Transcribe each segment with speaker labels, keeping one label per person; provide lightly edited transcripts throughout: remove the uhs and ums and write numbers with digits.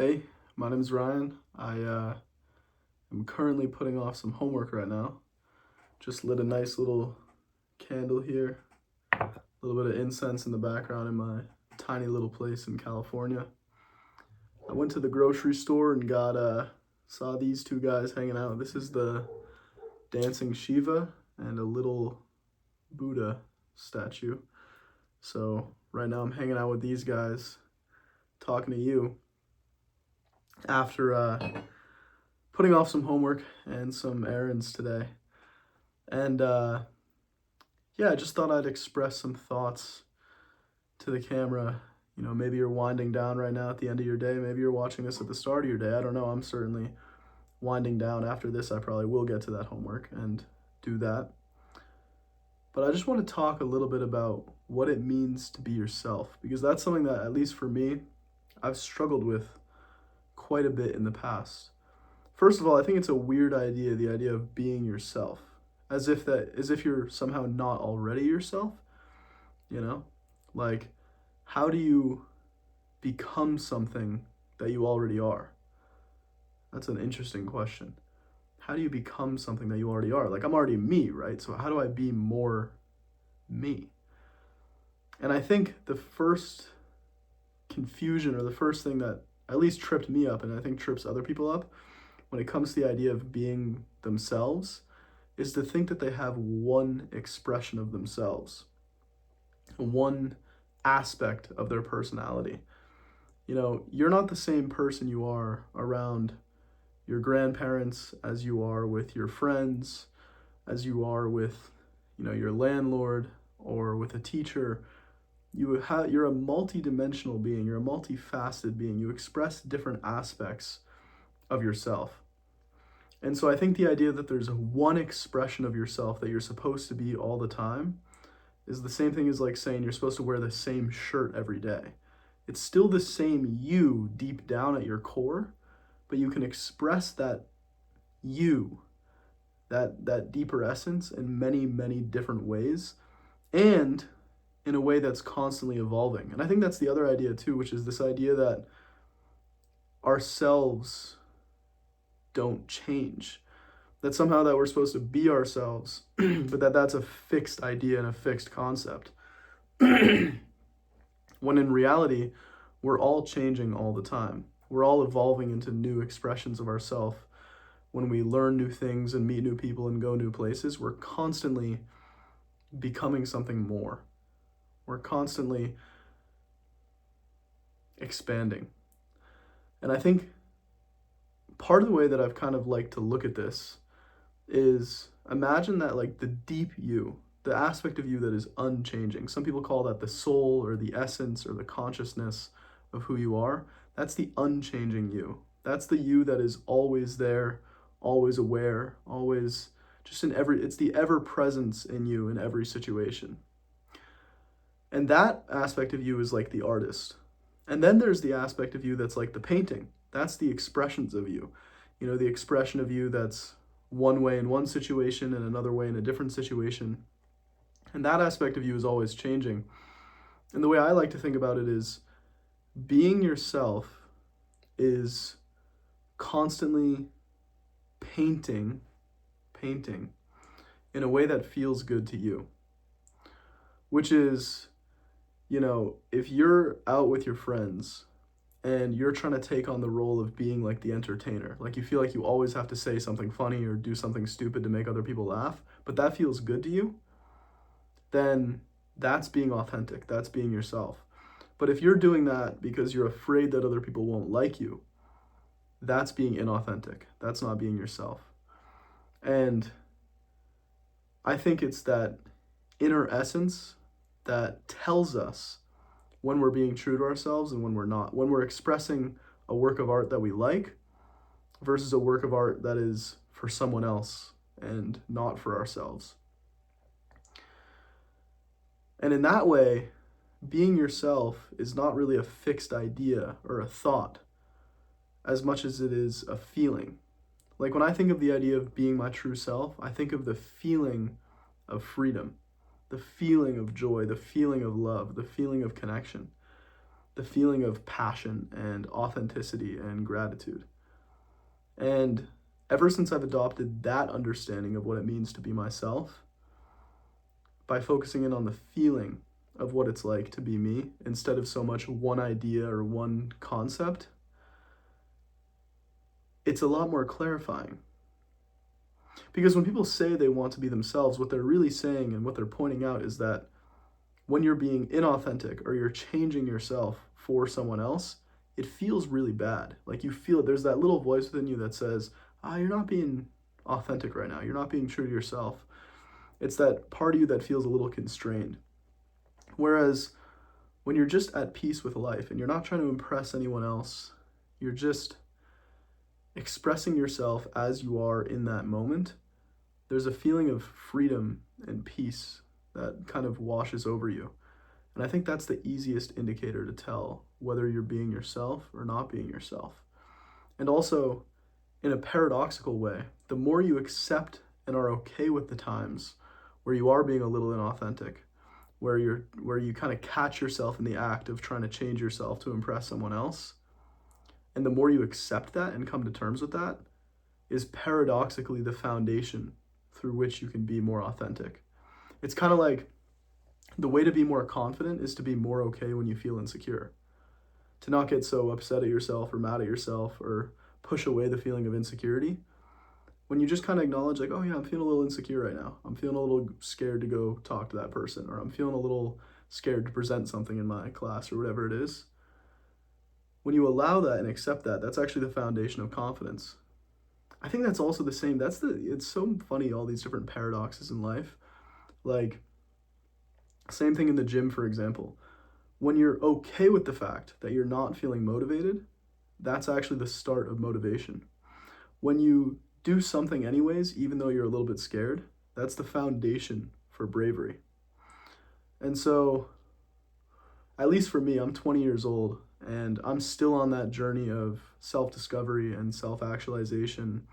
Speaker 1: Hey, my name's Ryan. I am currently putting off some homework right now. Just lit a nice little candle here, a little bit of incense in the background in my tiny little place in California. I went to the grocery store and saw these two guys hanging out. This is the dancing Shiva and a little Buddha statue. So right now I'm hanging out with these guys, talking to you after putting off some homework and some errands today. And yeah, I just thought I'd express some thoughts to the camera. You know, maybe you're winding down right now at the end of your day. Maybe you're watching this at the start of your day. I don't know. I'm certainly winding down. After this, I probably will get to that homework and do that. But I just want to talk a little bit about what it means to be yourself, because that's something that, at least for me, I've struggled with quite a bit in the past. First of all, I think it's a weird idea, the idea of being yourself, as if you're somehow not already yourself, you know? Like, how do you become something that you already are? That's an interesting question. How do you become something that you already are? Like, I'm already me, right? So how do I be more me? And I think the first confusion, or the first thing that at least tripped me up, and I think trips other people up when it comes to the idea of being themselves, is to think that they have one expression of themselves, one aspect of their personality. You know, you're not the same person you are around your grandparents as you are with your friends, as you are with, your landlord or with a teacher. You're a multi-dimensional being, you're a multifaceted being. You express different aspects of yourself. And so I think the idea that there's one expression of yourself that you're supposed to be all the time is the same thing as like saying you're supposed to wear the same shirt every day. It's still the same you deep down at your core, but you can express that you, that deeper essence in many, many different ways, and in a way that's constantly evolving. And I think that's the other idea too, which is this idea that ourselves don't change, that somehow that we're supposed to be ourselves, but that's a fixed idea and a fixed concept. When in reality, we're all changing all the time. We're all evolving into new expressions of ourselves. When we learn new things and meet new people and go new places, we're constantly becoming something more. We're constantly expanding. And I think part of the way that I've kind of liked to look at this is imagine that, like, the deep you, the aspect of you that is unchanging. Some people call that the soul or the essence or the consciousness of who you are. That's the unchanging you. That's the you that is always there, always aware, always just it's the ever presence in you in every situation. And that aspect of you is like the artist. And then there's the aspect of you that's like the painting. That's the expressions of you. The expression of you that's one way in one situation and another way in a different situation. And that aspect of you is always changing. And the way I like to think about it is being yourself is constantly painting in a way that feels good to you. Which is, if you're out with your friends and you're trying to take on the role of being like the entertainer, like you feel like you always have to say something funny or do something stupid to make other people laugh, but that feels good to you, then that's being authentic. That's being yourself. But if you're doing that because you're afraid that other people won't like you, that's being inauthentic. That's not being yourself. And I think it's that inner essence that tells us when we're being true to ourselves and when we're not, when we're expressing a work of art that we like versus a work of art that is for someone else and not for ourselves. And in that way, being yourself is not really a fixed idea or a thought as much as it is a feeling. Like when I think of the idea of being my true self, I think of the feeling of freedom, the feeling of joy, the feeling of love, the feeling of connection, the feeling of passion and authenticity and gratitude. And ever since I've adopted that understanding of what it means to be myself, by focusing in on the feeling of what it's like to be me instead of so much one idea or one concept, it's a lot more clarifying. Because when people say they want to be themselves, what they're really saying and what they're pointing out is that when you're being inauthentic or you're changing yourself for someone else, it feels really bad. Like you feel there's that little voice within you that says, you're not being authentic right now. You're not being true to yourself. It's that part of you that feels a little constrained. Whereas when you're just at peace with life and you're not trying to impress anyone else, you're just expressing yourself as you are in that moment, there's a feeling of freedom and peace that kind of washes over you. And I think that's the easiest indicator to tell whether you're being yourself or not being yourself. And also, in a paradoxical way, the more you accept and are okay with the times where you are being a little inauthentic, where you kind of catch yourself in the act of trying to change yourself to impress someone else, and the more you accept that and come to terms with that, is paradoxically the foundation through which you can be more authentic. It's kind of like the way to be more confident is to be more okay when you feel insecure. To not get so upset at yourself or mad at yourself or push away the feeling of insecurity. When you just kind of acknowledge like, oh yeah, I'm feeling a little insecure right now. I'm feeling a little scared to go talk to that person, or I'm feeling a little scared to present something in my class or whatever it is. When you allow that and accept that, that's actually the foundation of confidence. I think that's also the same. It's so funny, all these different paradoxes in life. Like, same thing in the gym, for example. When you're okay with the fact that you're not feeling motivated, that's actually the start of motivation. When you do something anyways, even though you're a little bit scared, that's the foundation for bravery. And so, at least for me, I'm 20 years old, and I'm still on that journey of self-discovery and self-actualization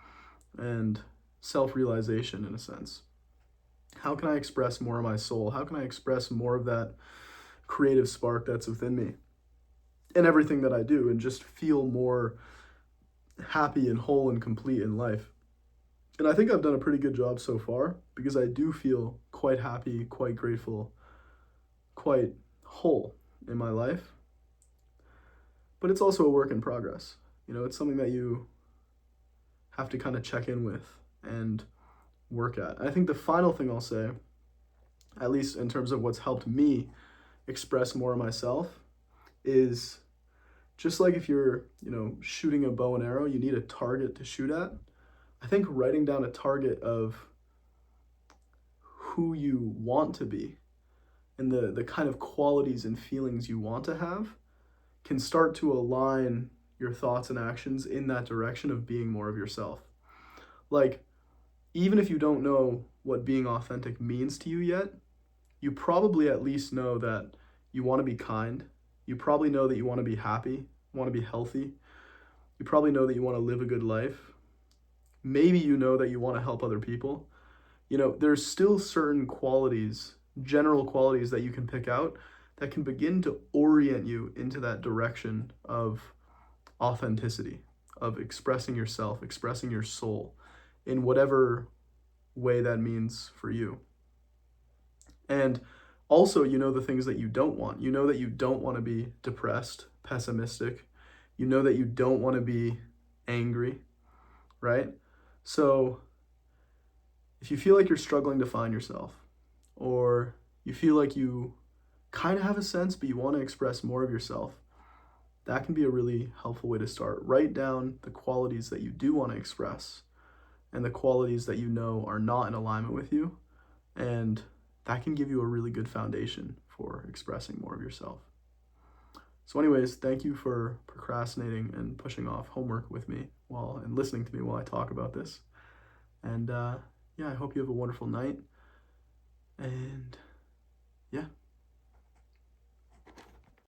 Speaker 1: and self-realization in a sense. How can I express more of my soul? How can I express more of that creative spark that's within me in everything that I do and just feel more happy and whole and complete in life? And I think I've done a pretty good job so far because I do feel quite happy, quite grateful, quite whole in my life. But it's also a work in progress. It's something that you have to kind of check in with and work at. I think the final thing I'll say, at least in terms of what's helped me express more of myself, is just like if you're, shooting a bow and arrow, you need a target to shoot at. I think writing down a target of who you want to be and the kind of qualities and feelings you want to have can start to align your thoughts and actions in that direction of being more of yourself. Like, even if you don't know what being authentic means to you yet, you probably at least know that you want to be kind. You probably know that you want to be happy, want to be healthy. You probably know that you want to live a good life. Maybe you know that you want to help other people. There's still certain qualities, general qualities that you can pick out that can begin to orient you into that direction of authenticity, of expressing yourself, expressing your soul in whatever way that means for you. And also, the things that you don't want. You know that you don't want to be depressed, pessimistic. You know that you don't want to be angry, right? So if you feel like you're struggling to find yourself, or you feel like you kind of have a sense, but you want to express more of yourself, that can be a really helpful way to start. Write down the qualities that you do want to express and the qualities that you know are not in alignment with you, and that can give you a really good foundation for expressing more of yourself. So anyways, thank you for procrastinating and pushing off homework with me and listening to me while I talk about this. And I hope you have a wonderful night. And yeah.